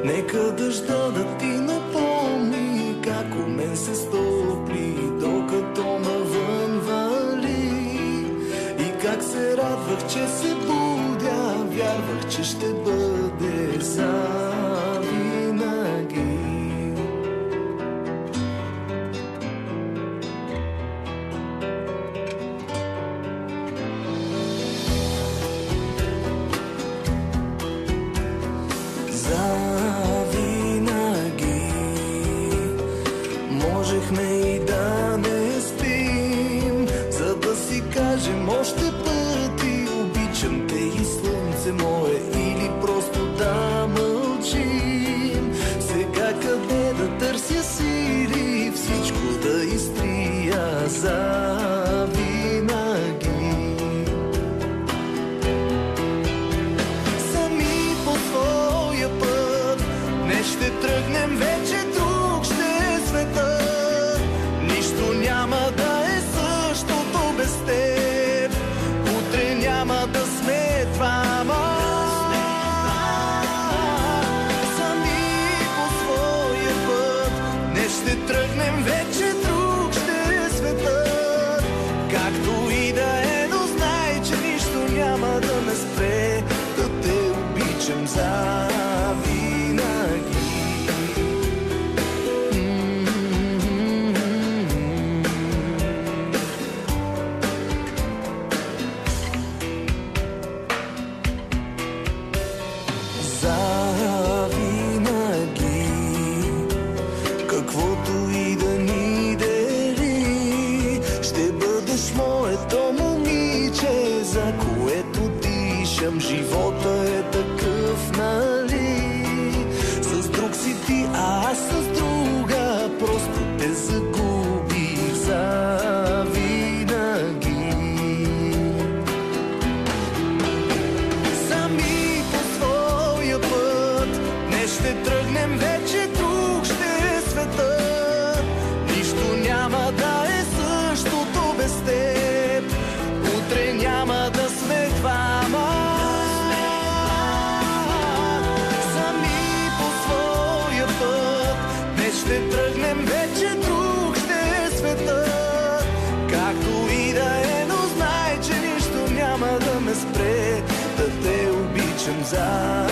Нека дъжда да ти напомни как у мен се стопли, докато навън вали. И как се радвах, че се будя, вярвах, че ще бъде завинаги. Можехме и да не спим, за да си кажем още пъти: обичам те и слънце мое, или просто да мълчим. Сега къде да търся сили, всичко да изтрия завинаги. Сами по своя път не ще тръгнем вече, друг ще е света. Нищо няма да е същото без теб. Утре няма да сме двама. Сами по своя път не ще тръгнем вече, друг ще е светът. Както и да е, но знай, че нищо няма да ме спре да те обичам завинаги. Каквото и да ни дели, ще бъдеш моето момиче, за което дишам. Живота е такъв, нали? С друг си ти, а аз с друга. Просто те загубих завинаги. Сами по своя път не ще тръгнем вече, друг ще е света. Нищо няма да е същото без теб. Утре няма да сме двама. Сами по своя път не ще тръгнем вече, друг ще е света. Както и да е, но знай, че нищо няма да ме спре да те обичам за